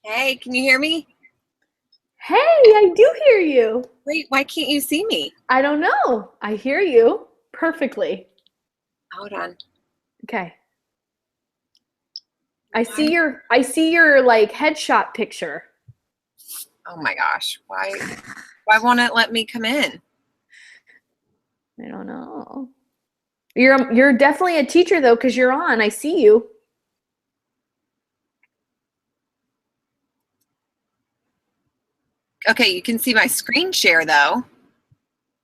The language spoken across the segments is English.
Hey, can you hear me? Hey, I do hear you. Wait, why can't you see me? I don't know. I hear you perfectly. Hold on. Okay. Why? I see your like headshot picture. Oh my gosh. Why won't it let me come in? I don't know. You're definitely a teacher though cuz you're on. I see you. Okay, you can see my screen share though.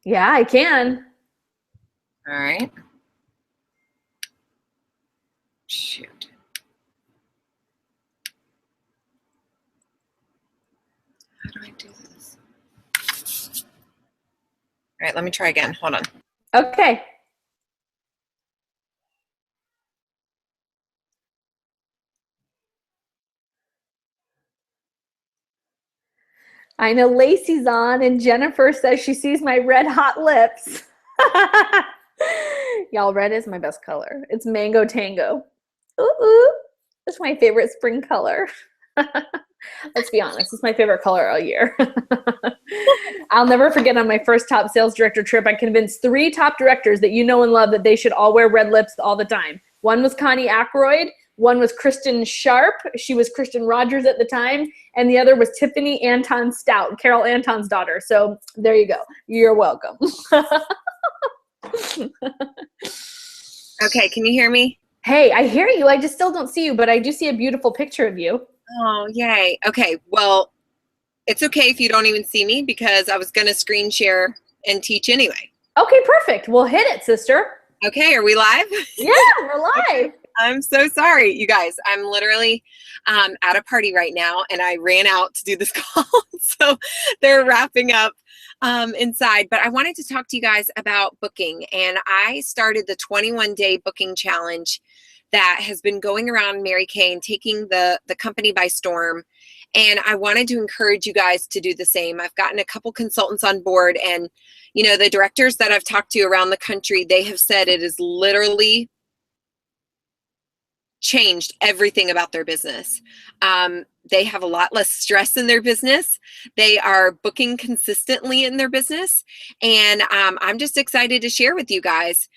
Yeah, I can. All right. Shoot. How do I do this? All right, let me try again. Hold on. Okay. I know Lacey's on and Jennifer says she sees my red hot lips. Y'all, red is my best color. It's mango tango. Ooh, ooh. It's my favorite spring color. Let's be honest, it's my favorite color all year. I'll never forget on my first top sales director trip, I convinced 3 top directors that you know and love that they should all wear red lips all the time. One was Connie Ackroyd, one was Kristen Sharp, she was Kristen Rogers at the time, and the other was Tiffany Anton Stout, Carol Anton's daughter. So there you go. You're welcome. Okay, can you hear me? Hey, I hear you. I just still don't see you, but I do see a beautiful picture of you. Oh, yay. Okay, well, it's okay if you don't even see me because I was going to screen share and teach anyway. Okay, perfect. We'll hit it, sister. Okay, are we live? Yeah, we're Okay. live. I'm so sorry, you guys. I'm literally at a party right now, and I ran out to do this call. So they're wrapping up inside. But I wanted to talk to you guys about booking. And I started the 21-day booking challenge that has been going around Mary Kay and taking the company by storm. And I wanted to encourage you guys to do the same. I've gotten a couple consultants on board, and the directors that I've talked to around the country, they have said it is literally changed everything about their business. They have a lot less stress in their business. They are booking consistently in their business. And I'm just excited to share with you guys,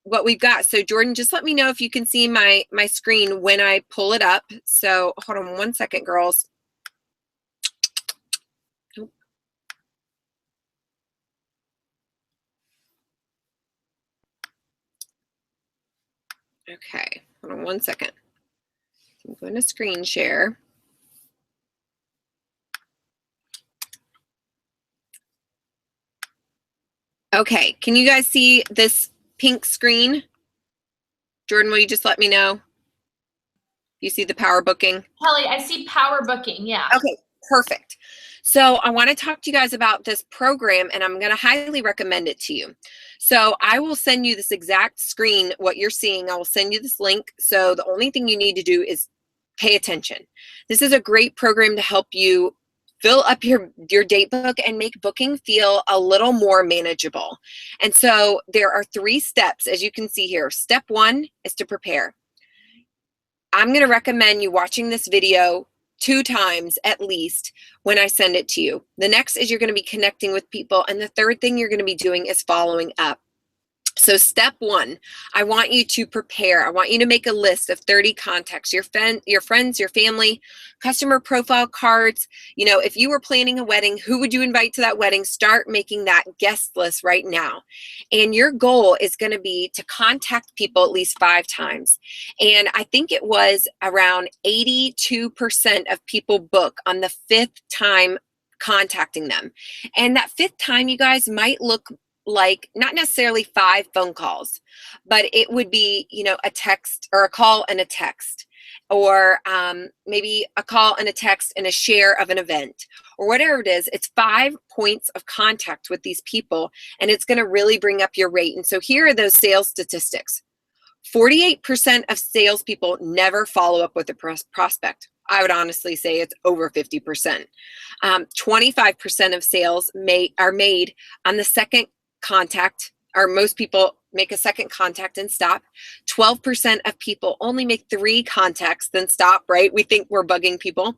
what we've got. So Jordan, just let me know if you can see my screen when I pull it up. So hold on one second, girls. Okay, hold on one second. I'm going to screen share. Okay, can you guys see this pink screen? Jordan, will you just let me know? You see the power booking? Kelly, I see power booking. Yeah. Okay, perfect. So I want to talk to you guys about this program, and I'm going to highly recommend it to you. So I will send you this exact screen, what you're seeing. I will send you this link. So the only thing you need to do is pay attention. This is a great program to help you fill up your date book and make booking feel a little more manageable. And so there are 3 steps, as you can see here. Step 1 is to prepare. I'm going to recommend you watching this video 2 times at least when I send it to you. The next is you're going to be connecting with people. And the third thing you're going to be doing is following up. So step 1, I want you to prepare. I want you to make a list of 30 contacts, your friends, your family, customer profile cards. If you were planning a wedding, who would you invite to that wedding? Start making that guest list right now. And your goal is going to be to contact people at least 5 times. And I think it was around 82% of people book on the 5th time contacting them. And that 5th time, you guys, might look like not necessarily 5 phone calls, but it would be, a text or a call and a text, or maybe a call and a text and a share of an event, or whatever it is. It's 5 points of contact with these people, and it's going to really bring up your rate. And so here are those sales statistics. 48% of salespeople never follow up with a prospect. I would honestly say it's over 50%. 25% of sales are made on the second contact or most people make a second contact and stop. 12% of people only make 3 contacts, then stop, right? We think we're bugging people.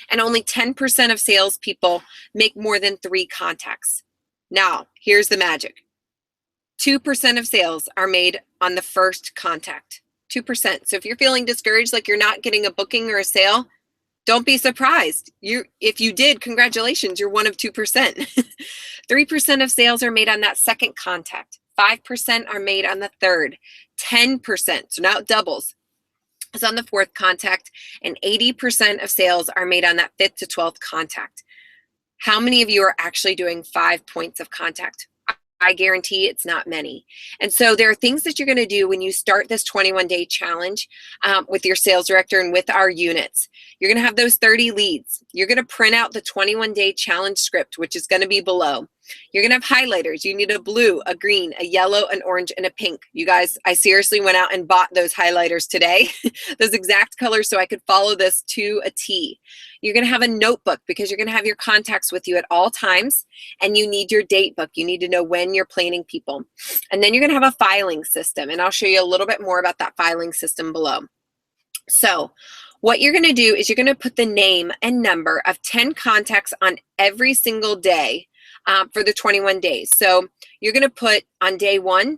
And only 10% of salespeople make more than 3 contacts. Now, here's the magic. 2% of sales are made on the first contact. 2%. So if you're feeling discouraged, like you're not getting a booking or a sale, don't be surprised. If you did, congratulations, you're one of 2%. 3% of sales are made on that second contact. 5% are made on the third. 10%, so now it doubles, is on the fourth contact. And 80% of sales are made on that 5th to 12th contact. How many of you are actually doing 5 points of contact? I guarantee it's not many. And so there are things that you're going to do when you start this 21-day challenge with your sales director and with our units. You're going to have those 30 leads. You're going to print out the 21-day challenge script, which is going to be below. You're going to have highlighters. You need a blue, a green, a yellow, an orange, and a pink. You guys, I seriously went out and bought those highlighters today, those exact colors, so I could follow this to a T. You're going to have a notebook because you're going to have your contacts with you at all times, and you need your date book. You need to know when you're planning people. And then you're going to have a filing system, and I'll show you a little bit more about that filing system below. So what you're going to do is you're going to put the name and number of 10 contacts on every single day for the 21 days. So you're going to put on day 1,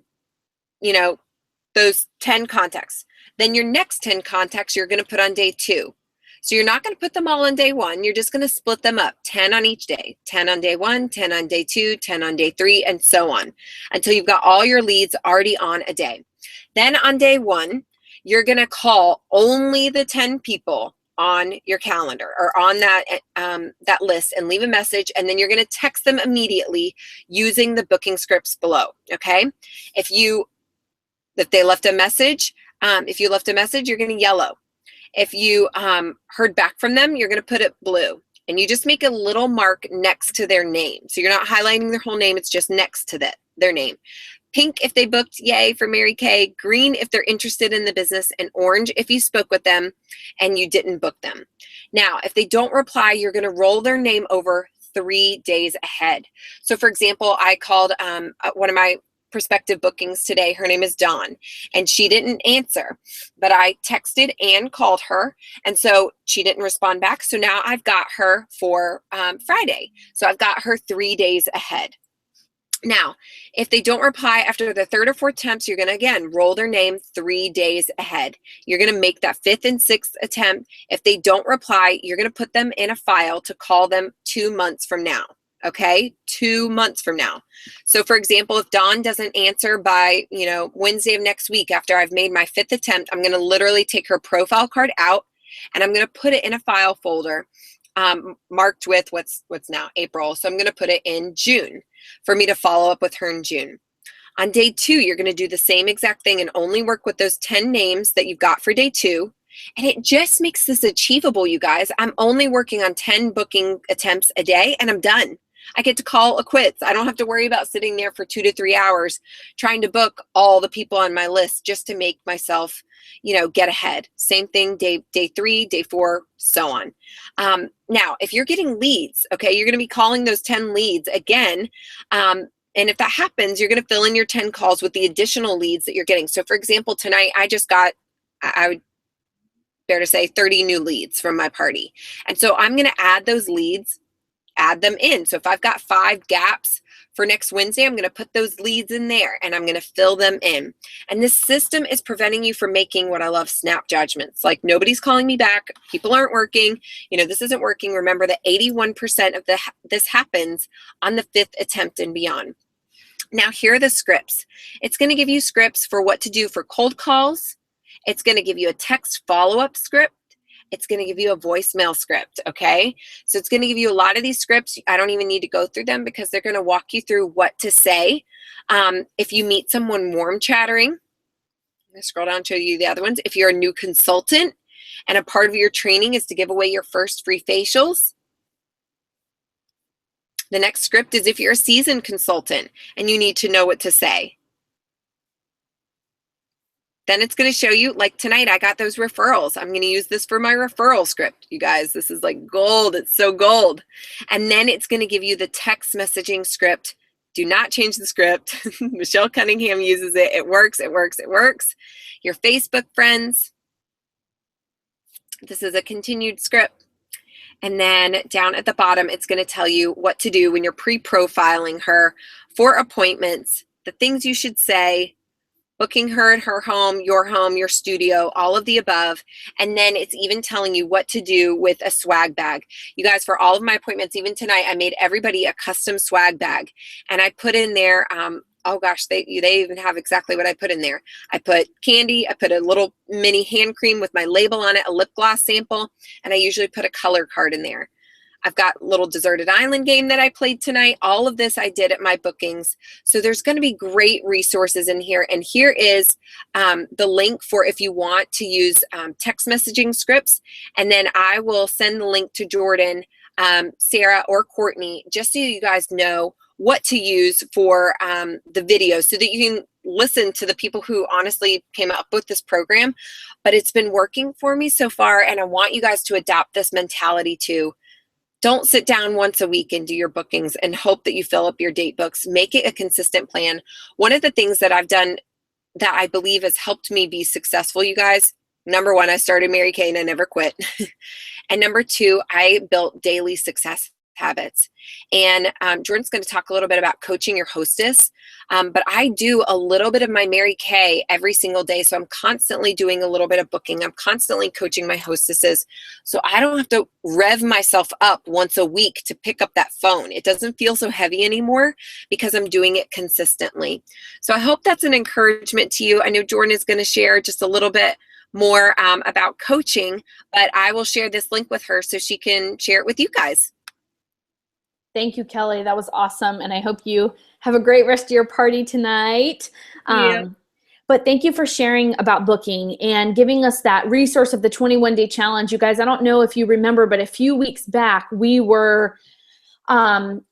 those 10 contacts. Then your next 10 contacts you're going to put on day 2. So you're not going to put them all on day 1. You're just going to split them up, 10 on each day, 10 on day 1, 10 on day 2, 10 on day 3, and so on, until you've got all your leads already on a day. Then on day 1, you're going to call only the 10 people on your calendar or on that list and leave a message, and then you're going to text them immediately using the booking scripts below. Okay, if they left a message, you're going to yellow. If you heard back from them, you're going to put it blue, and you just make a little mark next to their name. So you're not highlighting their whole name, it's just next to their name. Pink if they booked, yay for Mary Kay. Green if they're interested in the business, and orange if you spoke with them and you didn't book them. Now, if they don't reply, you're going to roll their name over 3 days ahead. So for example, I called one of my prospective bookings today. Her name is Dawn, and she didn't answer, but I texted and called her, and so she didn't respond back. So now I've got her for Friday. So I've got her 3 days ahead. Now, if they don't reply after the 3rd or 4th attempts, you're going to, again, roll their name 3 days ahead. You're going to make that 5th and 6th attempt. If they don't reply, you're going to put them in a file to call them 2 months from now. Okay, 2 months from now. So for example, if Dawn doesn't answer by, Wednesday of next week after I've made my 5th attempt, I'm going to literally take her profile card out and I'm going to put it in a file folder marked with what's now April. So I'm going to put it in June for me to follow up with her in June. On day 2, you're going to do the same exact thing and only work with those 10 names that you've got for day 2. And it just makes this achievable, you guys. I'm only working on 10 booking attempts a day and I'm done. I get to call it quits. I don't have to worry about sitting there for 2 to 3 hours trying to book all the people on my list just to make myself, get ahead. Same thing, day 3, day 4, so on. Now, if you're getting leads, okay, you're going to be calling those 10 leads again. And if that happens, you're going to fill in your 10 calls with the additional leads that you're getting. So for example, tonight I just got, I would dare to say 30 new leads from my party. And so I'm going to add those leads, add them in. So if I've got 5 gaps for next Wednesday, I'm going to put those leads in there and I'm going to fill them in. And this system is preventing you from making what I love, snap judgments. Like, nobody's calling me back. People aren't working. This isn't working. Remember that 81% of this happens on the 5th attempt and beyond. Now, here are the scripts. It's going to give you scripts for what to do for cold calls. It's going to give you a text follow-up script. It's going to give you a voicemail script, okay? So it's going to give you a lot of these scripts. I don't even need to go through them because they're going to walk you through what to say. If you meet someone warm chattering, I'm going to scroll down and show you the other ones. If you're a new consultant and a part of your training is to give away your first free facials. The next script is if you're a seasoned consultant and you need to know what to say. Then it's going to show you, like tonight, I got those referrals. I'm going to use this for my referral script. You guys, this is like gold. It's so gold. And then it's going to give you the text messaging script Do not change the script. Michelle Cunningham uses it. It works, it works, it works. Your Facebook friends. This is a continued script. And then down at the bottom, it's going to tell you what to do when you're pre-profiling her for appointments, the things you should say, booking her at her home, your studio, all of the above. And then it's even telling you what to do with a swag bag. You guys, for all of my appointments, even tonight, I made everybody a custom swag bag. And I put in there, oh gosh, they even have exactly what I put in there. I put candy, I put a little mini hand cream with my label on it, a lip gloss sample, and I usually put a color card in there. I've got a little deserted island game that I played tonight. All of this I did at my bookings. So there's going to be great resources in here. And here is the link for if you want to use text messaging scripts. And then I will send the link to Jordan, Sarah, or Courtney, just so you guys know what to use for the video so that you can listen to the people who honestly came up with this program. But it's been working for me so far, and I want you guys to adopt this mentality too. Don't sit down once a week and do your bookings and hope that you fill up your date books. Make it a consistent plan. One of the things that I've done that I believe has helped me be successful, you guys, number one, I started Mary Kay and I never quit. And number two, I built daily success habits. And Jordan's going to talk a little bit about coaching your hostess, but I do a little bit of my Mary Kay every single day. So I'm constantly doing a little bit of booking. I'm constantly coaching my hostesses. So I don't have to rev myself up once a week to pick up that phone. It doesn't feel so heavy anymore because I'm doing it consistently. So I hope that's an encouragement to you. I know Jordan is going to share just a little bit more about coaching, but I will share this link with her so she can share it with you guys. Thank you, Kelly. That was awesome. And I hope you have a great rest of your party tonight. But thank you for sharing about booking and giving us that resource of the 21-day challenge. You guys, I don't know if you remember, but a few weeks back, we were on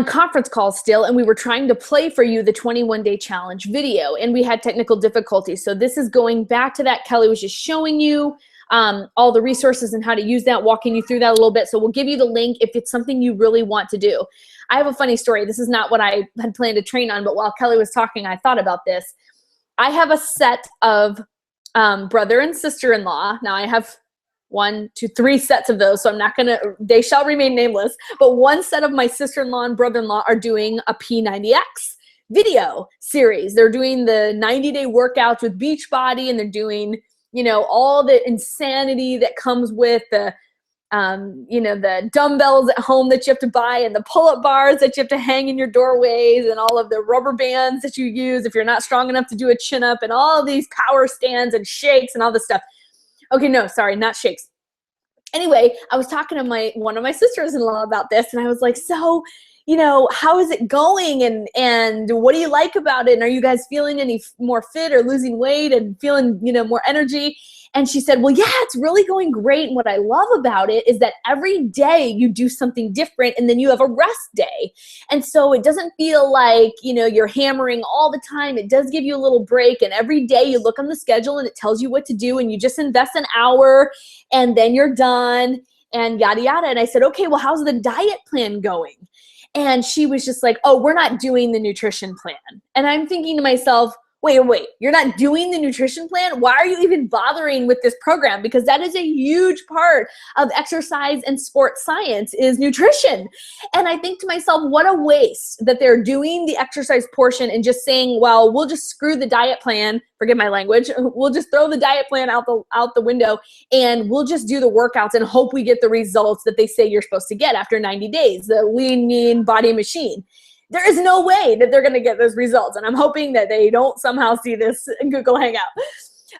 conference calls still, and we were trying to play for you the 21-day challenge video, and we had technical difficulties. So this is going back to that. Kelly was just showing you all the resources and how to use that, walking you through that a little bit. So we'll give you the link if it's something you really want to do. I have a funny story. This is not what I had planned to train on, but while Kelly was talking, I thought about this. I have a set of brother and sister-in-law. Now I have 1, 2, 3 sets of those, so I'm not gonna, they shall remain nameless, but one set of my sister-in-law and brother-in-law are doing a P90X video series. They're doing the 90-day workouts with Beachbody, and they're doing, you know, all the insanity that comes with the, you know, the dumbbells at home that you have to buy, and the pull-up bars that you have to hang in your doorways, and all of the rubber bands that you use if you're not strong enough to do a chin-up, and all of these power stands and shakes and all this stuff. Okay, no, sorry, not shakes. Anyway, I was talking to one of my sisters-in-law about this, and I was like, so, you know, how is it going, and what do you like about it, and are you guys feeling any more fit or losing weight and feeling, you know, more energy? And she said, well, yeah, it's really going great. And what I love about it is that every day you do something different, and then you have a rest day. And so it doesn't feel like, you know, you're hammering all the time. It does give you a little break. And every day you look on the schedule and it tells you what to do, and you just invest an hour and then you're done and yada, yada. And I said, okay, well, how's the diet plan going? And she was just like, oh, we're not doing the nutrition plan. And I'm thinking to myself, wait, you're not doing the nutrition plan? Why are you even bothering with this program? Because that is a huge part of exercise and sports science is nutrition. And I think to myself, what a waste that they're doing the exercise portion and just saying, well, we'll just screw the diet plan, forgive my language, we'll just throw the diet plan out the window, and we'll just do the workouts and hope we get the results that they say you're supposed to get after 90 days, the lean, mean body machine. There is no way that they're going to get those results. And I'm hoping that they don't somehow see this in Google Hangout.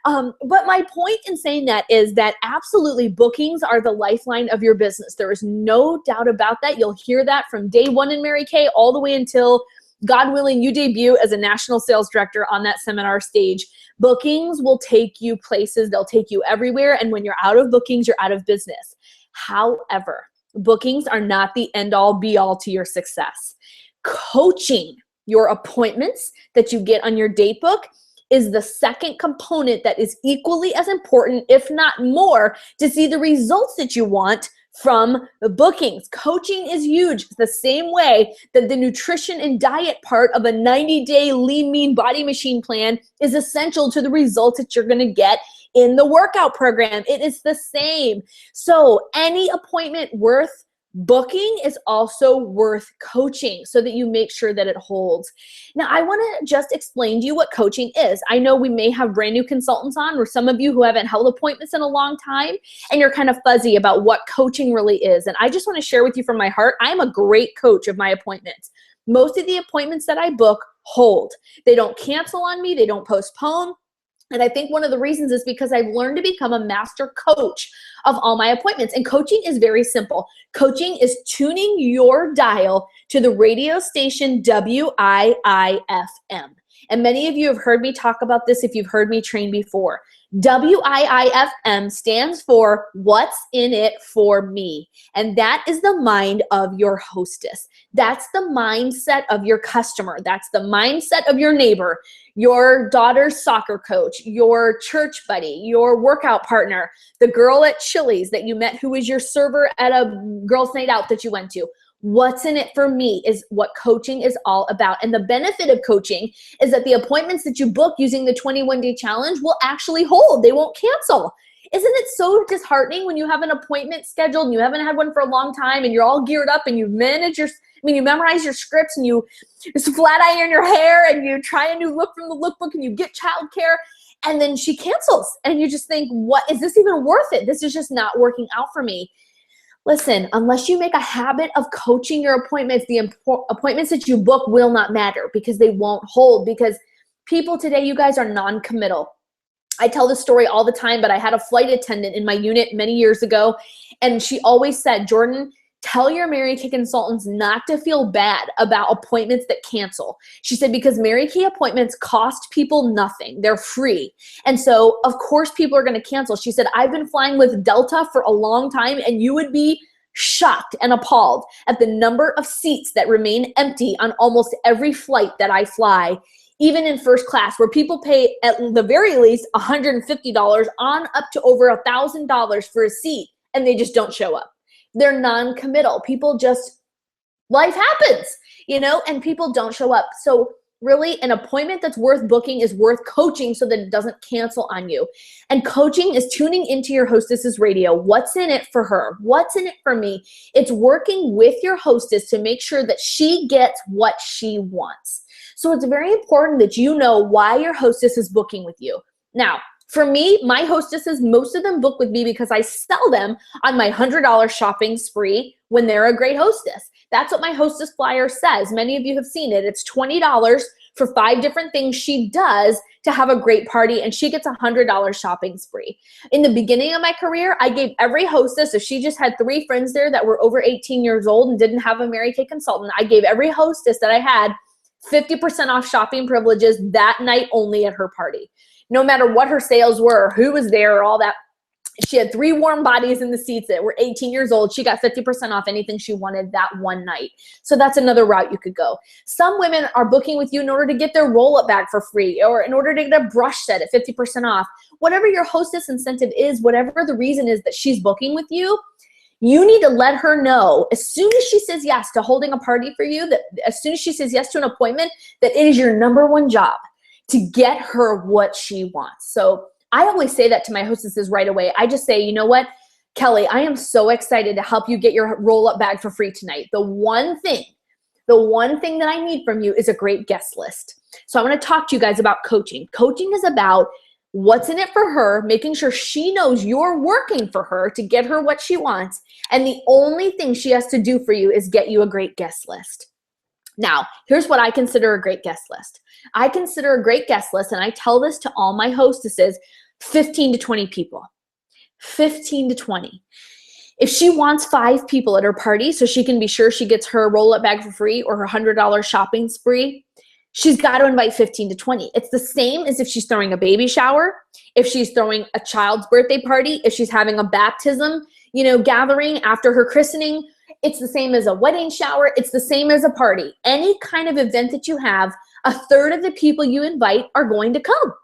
But my point in saying that is that absolutely bookings are the lifeline of your business. There is no doubt about that. You'll hear that from day one in Mary Kay all the way until, God willing, you debut as a national sales director on that seminar stage. Bookings will take you places. They'll take you everywhere. And when you're out of bookings, you're out of business. However, bookings are not the end-all be-all to your success. Coaching your appointments that you get on your date book is the second component that is equally as important, if not more, to see the results that you want from the bookings. Coaching is huge. It's the same way that the nutrition and diet part of a 90-day lean, mean body machine plan is essential to the results that you're going to get in the workout program. It is the same. So any appointment worth booking is also worth coaching so that you make sure that it holds. Now, I want to just explain to you what coaching is. I know we may have brand new consultants on, or some of you who haven't held appointments in a long time, and you're kind of fuzzy about what coaching really is. And I just want to share with you from my heart, I'm a great coach of my appointments. Most of the appointments that I book hold. They don't cancel on me. They don't postpone. And I think one of the reasons is because I've learned to become a master coach of all my appointments. And coaching is very simple. Coaching is tuning your dial to the radio station WIIFM. And many of you have heard me talk about this if you've heard me train before. WIIFM stands for What's in It for Me. And that is the mind of your hostess. That's the mindset of your customer. That's the mindset of your neighbor, your daughter's soccer coach, your church buddy, your workout partner, the girl at Chili's that you met who was your server at a girls' night out that you went to. What's in it for me is what coaching is all about. And the benefit of coaching is that the appointments that you book using the 21-day challenge will actually hold. They won't cancel. Isn't it so disheartening when you have an appointment scheduled and you haven't had one for a long time and you're all geared up and you memorize your scripts and you just flat iron your hair and you try a new look from the lookbook and you get childcare, and then she cancels and you just think, what is this even worth it? This is just not working out for me. Listen, unless you make a habit of coaching your appointments, the appointments that you book will not matter because they won't hold, because people today, you guys are non-committal. I tell this story all the time, but I had a flight attendant in my unit many years ago, and she always said, Jordan, tell your Mary Kay consultants not to feel bad about appointments that cancel. She said, because Mary Kay appointments cost people nothing. They're free. And so, of course, people are going to cancel. She said, I've been flying with Delta for a long time, and you would be shocked and appalled at the number of seats that remain empty on almost every flight that I fly, even in first class, where people pay at the very least $150 on up to over $1,000 for a seat, and they just don't show up. They're non-committal. People just, life happens, and people don't show up. So really, an appointment that's worth booking is worth coaching so that it doesn't cancel on you. And coaching is tuning into your hostess's radio. What's in it for her? What's in it for me? It's working with your hostess to make sure that she gets what she wants. So it's very important that you know why your hostess is booking with you. Now, for me, my hostesses, most of them book with me because I sell them on my $100 shopping spree when they're a great hostess. That's what my hostess flyer says. Many of you have seen it. It's $20 for 5 different things she does to have a great party, and she gets a $100 shopping spree. In the beginning of my career, I gave every hostess, if she just had 3 friends there that were over 18 years old and didn't have a Mary Kay consultant, I gave every hostess that I had 50% off shopping privileges that night only at her party. No matter what her sales were, who was there, all that. She had 3 warm bodies in the seats that were 18 years old. She got 50% off anything she wanted that one night. So that's another route you could go. Some women are booking with you in order to get their roll-up bag for free, or in order to get a brush set at 50% off. Whatever your hostess incentive is, whatever the reason is that she's booking with you, you need to let her know as soon as she says yes to holding a party for you, that as soon as she says yes to an appointment, that it is your number one job to get her what she wants. So I always say that to my hostesses right away. I just say, you know what, Kelly, I am so excited to help you get your roll-up bag for free tonight. The one thing that I need from you is a great guest list. So I want to talk to you guys about coaching. Coaching is about what's in it for her, making sure she knows you're working for her to get her what she wants. And the only thing she has to do for you is get you a great guest list. Now, here's what I consider a great guest list. I consider a great guest list, and I tell this to all my hostesses, 15 to 20 people. 15 to 20. If she wants 5 people at her party so she can be sure she gets her roll-up bag for free or her $100 shopping spree, she's got to invite 15 to 20. It's the same as if she's throwing a baby shower, if she's throwing a child's birthday party, if she's having a baptism, gathering after her christening. It's the same as a wedding shower. It's the same as a party. Any kind of event that you have, a third of the people you invite are going to come.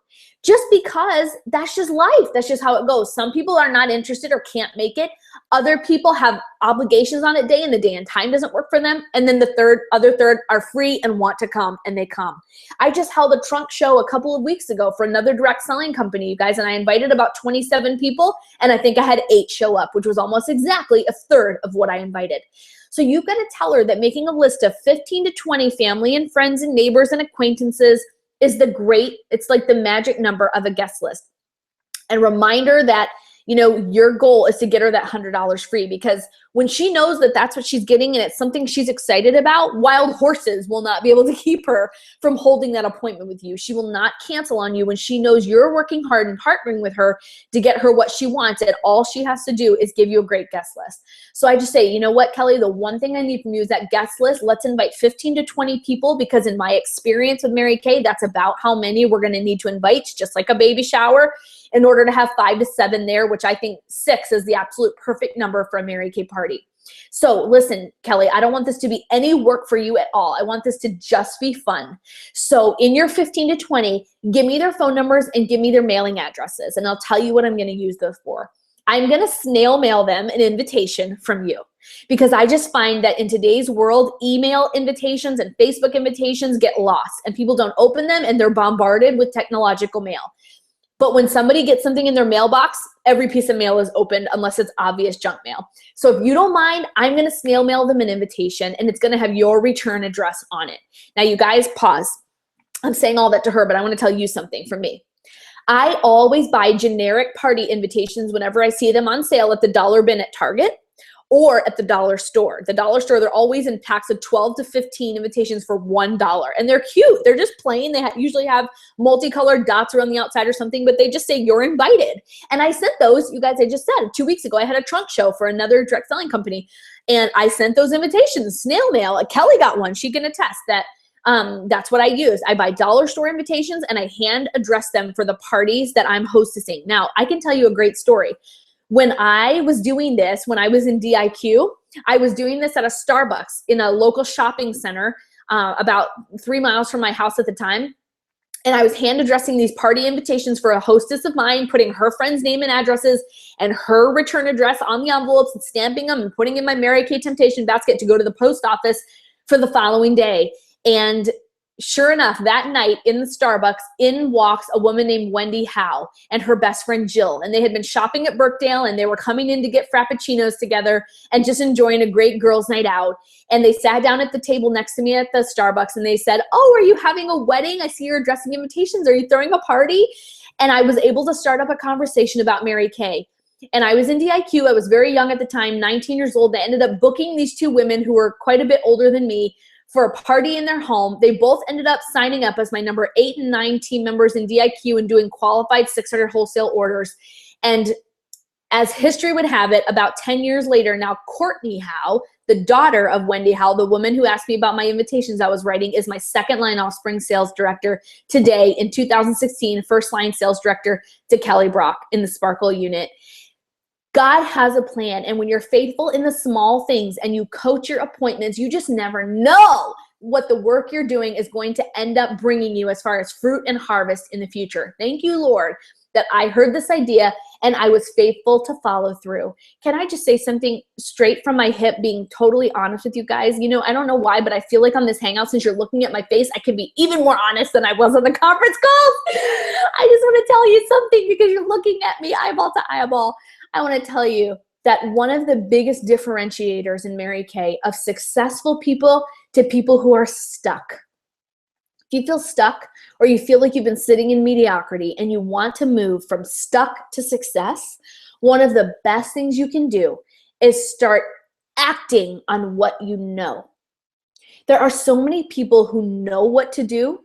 just because that's just life. That's just how it goes. Some people are not interested or can't make it. Other people have obligations on a day and the day and time doesn't work for them. And then the other third are free and want to come, and they come. I just held a trunk show a couple of weeks ago for another direct selling company, you guys, and I invited about 27 people, and I think I had 8 show up, which was almost exactly a third of what I invited. So you've got to tell her that making a list of 15 to 20 family and friends and neighbors and acquaintances is it's like the magic number of a guest list. And remind her that, your goal is to get her that $100 free, because when she knows that that's what she's getting and it's something she's excited about, wild horses will not be able to keep her from holding that appointment with you. She will not cancel on you when she knows you're working hard and partnering with her to get her what she wants, and all she has to do is give you a great guest list. So I just say, you know what, Kelly, the one thing I need from you is that guest list. Let's invite 15 to 20 people, because in my experience with Mary Kay, that's about how many we're going to need to invite, just like a baby shower, in order to have 5 to 7 there, which I think 6 is the absolute perfect number for a Mary Kay party. So listen, Kelly, I don't want this to be any work for you at all. I want this to just be fun. So in your 15 to 20, give me their phone numbers and give me their mailing addresses, and I'll tell you what I'm going to use those for. I'm going to snail mail them an invitation from you, because I just find that in today's world, email invitations and Facebook invitations get lost and people don't open them, and they're bombarded with technological mail. But when somebody gets something in their mailbox, every piece of mail is opened unless it's obvious junk mail. So if you don't mind, I'm going to snail mail them an invitation, and it's going to have your return address on it. Now, you guys, pause. I'm saying all that to her, but I want to tell you something from me. I always buy generic party invitations whenever I see them on sale at the dollar bin at Target or at the dollar store. The dollar store, they're always in packs of 12 to 15 invitations for $1. And they're cute. They're just plain. They usually have multicolored dots around the outside or something, but they just say you're invited. And I sent those, you guys, I just said 2 weeks ago, I had a trunk show for another direct selling company. And I sent those invitations, snail mail. Kelly got one. She can attest that that's what I use. I buy dollar store invitations and I hand address them for the parties that I'm hostessing. Now, I can tell you a great story. When I was doing this, when I was in DIQ, I was doing this at a Starbucks in a local shopping center about 3 miles from my house at the time. And I was hand addressing these party invitations for a hostess of mine, putting her friend's name and addresses and her return address on the envelopes and stamping them and putting in my Mary Kay Temptation basket to go to the post office for the following day. And sure enough, that night in the Starbucks, in walks a woman named Wendy Howe and her best friend Jill. And they had been shopping at Brookdale, and they were coming in to get Frappuccinos together and just enjoying a great girls' night out. And they sat down at the table next to me at the Starbucks, and they said, "Oh, are you having a wedding? I see you're addressing invitations. Are you throwing a party?" And I was able to start up a conversation about Mary Kay. And I was in DIQ. I was very young at the time, 19 years old. They ended up booking these 2 women who were quite a bit older than me for a party in their home. They both ended up signing up as my number 8 and 9 team members in DIQ and doing qualified 600 wholesale orders. And as history would have it, about 10 years later, now Courtney Howe, the daughter of Wendy Howe, the woman who asked me about my invitations I was writing, is my second line offspring sales director today. In 2016, first line sales director to Kelly Brock in the Sparkle unit. God has a plan, and when you're faithful in the small things and you coach your appointments, you just never know what the work you're doing is going to end up bringing you as far as fruit and harvest in the future. Thank you, Lord, that I heard this idea and I was faithful to follow through. Can I just say something straight from my hip, being totally honest with you guys? You know, I don't know why, but I feel like on this Hangout, since you're looking at my face, I can be even more honest than I was on the conference calls. I just want to tell you something because you're looking at me eyeball to eyeball. I want to tell you that one of the biggest differentiators in Mary Kay of successful people to people who are stuck. If you feel stuck or you feel like you've been sitting in mediocrity and you want to move from stuck to success, one of the best things you can do is start acting on what you know. There are so many people who know what to do,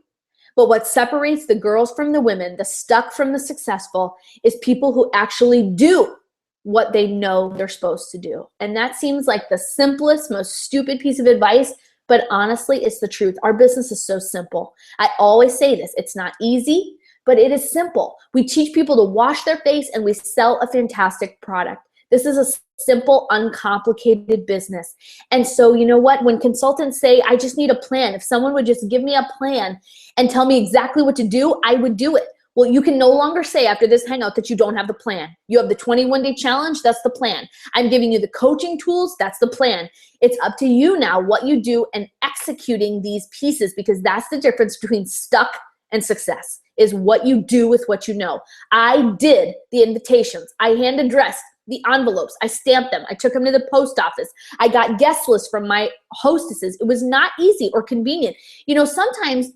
but what separates the girls from the women, the stuck from the successful, is people who actually do what they know they're supposed to do. And that seems like the simplest, most stupid piece of advice, but honestly, it's the truth. Our business is so simple. I always say this, it's not easy, but it is simple. We teach people to wash their face and we sell a fantastic product. This is a simple, uncomplicated business. And so, you know what? When consultants say, I just need a plan, if someone would just give me a plan and tell me exactly what to do, I would do it. Well, you can no longer say after this hangout that you don't have the plan. You have the 21-day challenge. That's the plan. I'm giving you the coaching tools. That's the plan. It's up to you now what you do and executing these pieces, because that's the difference between stuck and success, is what you do with what you know. I did the invitations. I hand addressed the envelopes. I stamped them. I took them to the post office. I got guest lists from my hostesses. It was not easy or convenient. You know, sometimes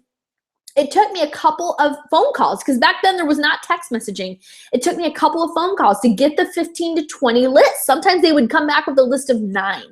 it took me a couple of phone calls, because back then there was not text messaging. It took me a couple of phone calls to get the 15 to 20 lists. Sometimes they would come back with a list of 9.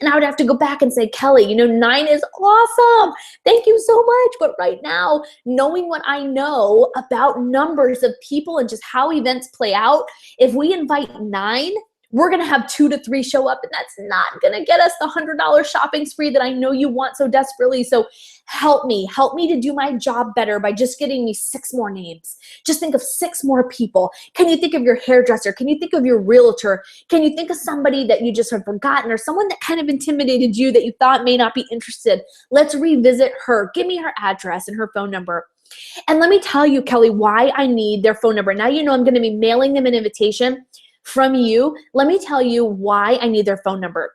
And I would have to go back and say, Kelly, you know, 9 is awesome. Thank you so much. But right now, knowing what I know about numbers of people and just how events play out, if we invite 9, we're going to have 2 to 3 show up, and that's not going to get us the $100 shopping spree that I know you want so desperately. So help me to do my job better by just getting me 6 more names. Just think of 6 more people. Can you think of your hairdresser? Can you think of your realtor? Can you think of somebody that you just have forgotten, or someone that kind of intimidated you that you thought may not be interested? Let's revisit her. Give me her address and her phone number. And let me tell you, Kelly, why I need their phone number. Now you know I'm going to be mailing them an invitation from you. Let me tell you why I need their phone number.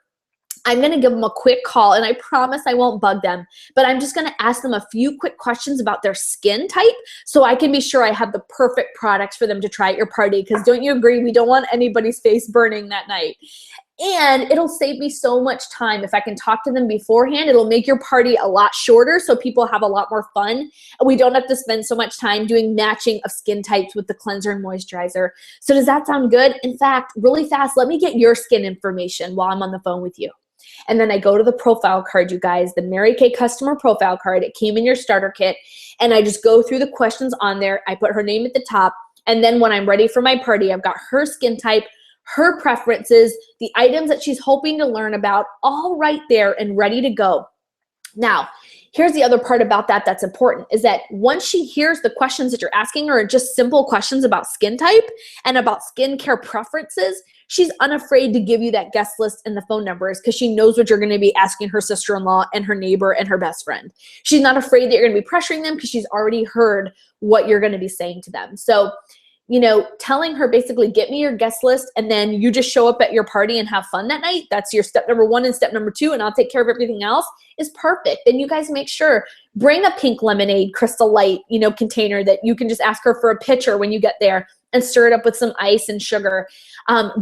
I'm going to give them a quick call, and I promise I won't bug them, but I'm just going to ask them a few quick questions about their skin type so I can be sure I have the perfect products for them to try at your party, because don't you agree? We don't want anybody's face burning that night. And it'll save me so much time if I can talk to them beforehand. It'll make your party a lot shorter so people have a lot more fun. And we don't have to spend so much time doing matching of skin types with the cleanser and moisturizer. So does that sound good? In fact, really fast, let me get your skin information while I'm on the phone with you. And then I go to the profile card, you guys, the Mary Kay customer profile card. It came in your starter kit. And I just go through the questions on there. I put her name at the top. And then when I'm ready for my party, I've got her skin type, her preferences, the items that she's hoping to learn about, all right there and ready to go. Now, here's the other part about that that's important, is that once she hears the questions that you're asking her are just simple questions about skin type and about skincare preferences, she's unafraid to give you that guest list and the phone numbers, because she knows what you're going to be asking her sister-in-law and her neighbor and her best friend. She's not afraid that you're going to be pressuring them, because she's already heard what you're going to be saying to them. So, you know, telling her basically, get me your guest list, and then you just show up at your party and have fun that night. That's your step number 1 and step number 2, and I'll take care of everything else, is perfect. Then you guys make sure, bring a pink lemonade Crystal Light, you know, container that you can just ask her for a pitcher when you get there and stir it up with some ice and sugar.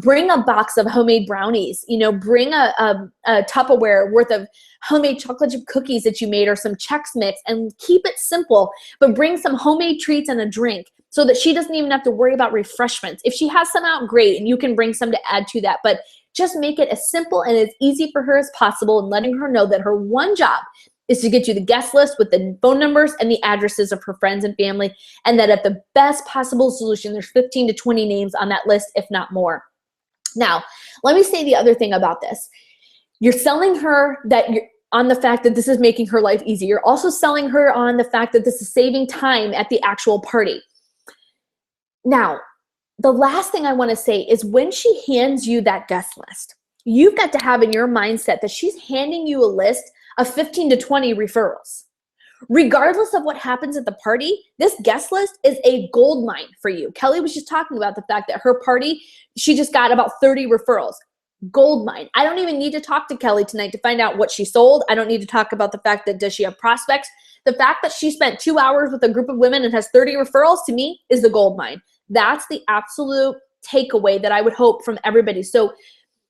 Bring a box of homemade brownies, you know, bring a Tupperware worth of homemade chocolate chip cookies that you made, or some Chex Mix, and keep it simple, but bring some homemade treats and a drink, so that she doesn't even have to worry about refreshments. If she has some out, great, and you can bring some to add to that, but just make it as simple and as easy for her as possible, and letting her know that her one job is to get you the guest list with the phone numbers and the addresses of her friends and family, and that at the best possible solution, there's 15 to 20 names on that list, if not more. Now, let me say the other thing about this. You're selling her that you're on the fact that this is making her life easier. You're also selling her on the fact that this is saving time at the actual party. Now, the last thing I want to say is, when she hands you that guest list, you've got to have in your mindset that she's handing you a list of 15 to 20 referrals. Regardless of what happens at the party, this guest list is a gold mine for you. Kelly was just talking about the fact that her party, she just got about 30 referrals. Gold mine. I don't even need to talk to Kelly tonight to find out what she sold. I don't need to talk about the fact that does she have prospects. The fact that she spent 2 hours with a group of women and has 30 referrals, to me, is the gold mine. That's the absolute takeaway that I would hope from everybody. So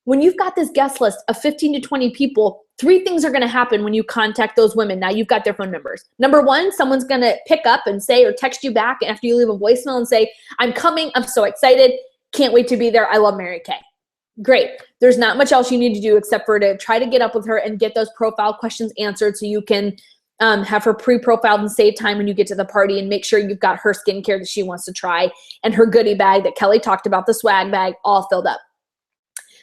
when you've got this guest list of 15 to 20 people, 3 things are going to happen when you contact those women. Now you've got their phone numbers. Number 1, someone's going to pick up and say, or text you back after you leave a voicemail and say, I'm coming. I'm so excited. Can't wait to be there. I love Mary Kay. Great. There's not much else you need to do except for to try to get up with her and get those profile questions answered, so you can have her pre-profiled and save time when you get to the party, and make sure you've got her skincare that she wants to try and her goodie bag that Kelly talked about, the swag bag, all filled up.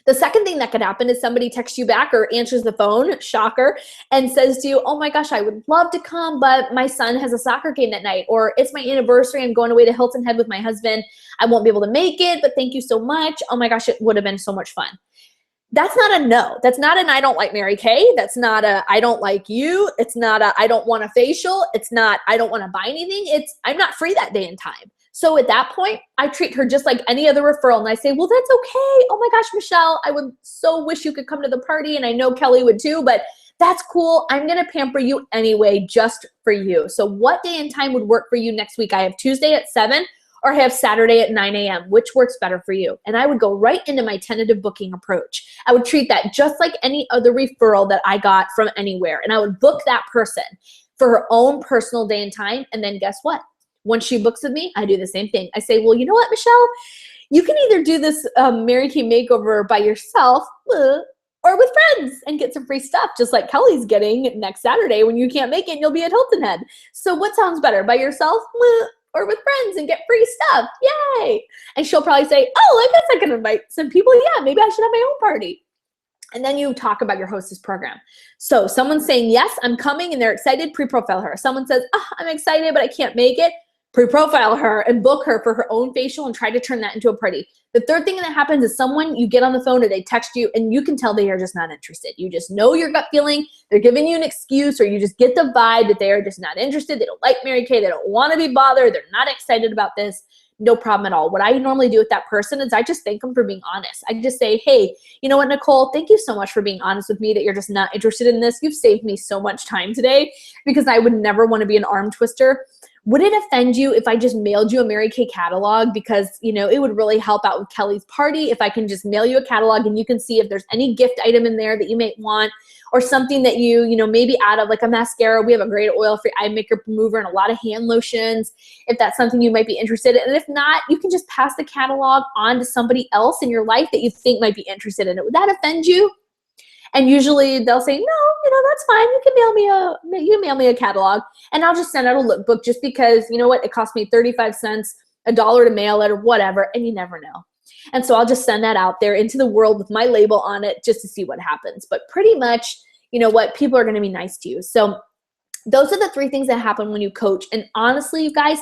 The second thing that could happen is somebody texts you back or answers the phone, shocker, and says to you, oh my gosh, I would love to come, but my son has a soccer game that night, or it's my anniversary, I'm going away to Hilton Head with my husband. I won't be able to make it, but thank you so much. Oh my gosh, it would have been so much fun. That's not a no. That's not an I don't like Mary Kay. That's not a I don't like you. It's not a I don't want a facial. It's not I don't want to buy anything. It's I'm not free that day and time. So at that point, I treat her just like any other referral. And I say, well, that's okay. Oh my gosh, Michelle, I would so wish you could come to the party. And I know Kelly would too, but that's cool. I'm going to pamper you anyway, just for you. So what day and time would work for you next week? I have Tuesday at 7 or I have Saturday at 9 a.m. Which works better for you? And I would go right into my tentative booking approach. I would treat that just like any other referral that I got from anywhere. And I would book that person for her own personal day and time. And then guess what? Once she books with me, I do the same thing. I say, well, you know what, Michelle? You can either do this Mary Kay makeover by yourself or with friends and get some free stuff, just like Kelly's getting next Saturday when you can't make it and you'll be at Hilton Head. So what sounds better, by yourself or with friends and get free stuff? Yay. And she'll probably say, oh, I guess I can invite some people. Yeah, maybe I should have my own party. And then you talk about your hostess program. So someone's saying, yes, I'm coming, and they're excited, pre-profile her. Someone says, oh, I'm excited, but I can't make it. Pre-profile her and book her for her own facial and try to turn that into a party. The third thing that happens is someone, you get on the phone or they text you and you can tell they are just not interested. You just know your gut feeling. They're giving you an excuse, or you just get the vibe that they are just not interested. They don't like Mary Kay. They don't want to be bothered. They're not excited about this. No problem at all. What I normally do with that person is I just thank them for being honest. I just say, hey, you know what, Nicole, thank you so much for being honest with me that you're just not interested in this. You've saved me so much time today, because I would never want to be an arm twister. Would it offend you if I just mailed you a Mary Kay catalog? Because, you know, it would really help out with Kelly's party if I can just mail you a catalog and you can see if there's any gift item in there that you may want, or something that you maybe out of, like a mascara. We have a great oil-free eye makeup remover and a lot of hand lotions, if that's something you might be interested in. And if not, you can just pass the catalog on to somebody else in your life that you think might be interested in it. Would that offend you? And usually they'll say, no, that's fine. You can mail me a catalog, and I'll just send out a lookbook, just because, you know what, it cost me 35 cents, $1 to mail it, or whatever, and you never know. And so I'll just send that out there into the world with my label on it, just to see what happens. But pretty much, you know what, people are going to be nice to you. So those are the 3 things that happen when you coach. And honestly, you guys,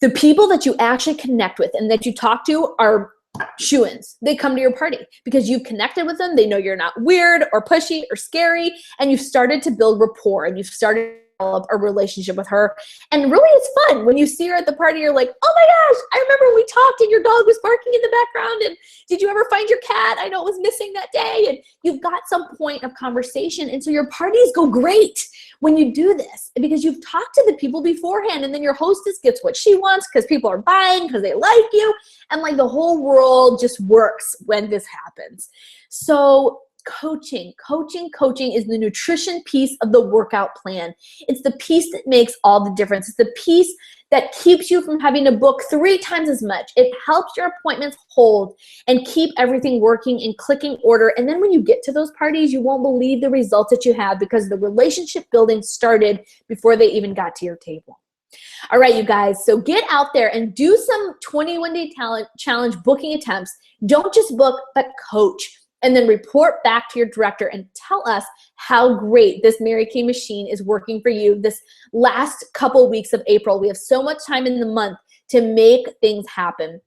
the people that you actually connect with and that you talk to are shoo-ins. They come to your party because you've connected with them. They know you're not weird or pushy or scary, and you've started to build rapport, and you've started to develop a relationship with her. And really, it's fun when you see her at the party. You're like, oh my gosh, I remember we talked and your dog was barking in the background, and did you ever find your cat? I know it was missing that day. And you've got some point of conversation, and so your parties go great when you do this, because you've talked to the people beforehand, and then your hostess gets what she wants because people are buying, because they like you, and like the whole world just works when this happens. So coaching is the nutrition piece of the workout plan. It's the piece that makes all the difference. It's the piece that keeps you from having to book 3 times as much. It helps your appointments hold and keep everything working in clicking order. And then when you get to those parties, you won't believe the results that you have, because the relationship building started before they even got to your table. All right, you guys, so get out there and do some 21-day challenge booking attempts. Don't just book, but coach. And then report back to your director and tell us how great this Mary Kay machine is working for you this last couple weeks of April. We have so much time in the month to make things happen.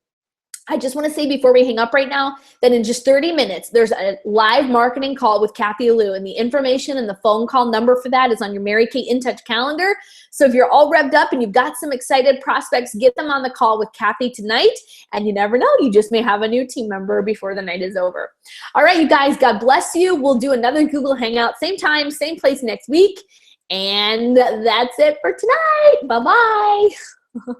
I just want to say before we hang up right now that in just 30 minutes, there's a live marketing call with Kathy Lou, and the information and the phone call number for that is on your Mary Kay In Touch calendar. So if you're all revved up and you've got some excited prospects, get them on the call with Kathy tonight, and you never know, you just may have a new team member before the night is over. All right, you guys, God bless you. We'll do another Google Hangout, same time, same place next week. And that's it for tonight. Bye-bye.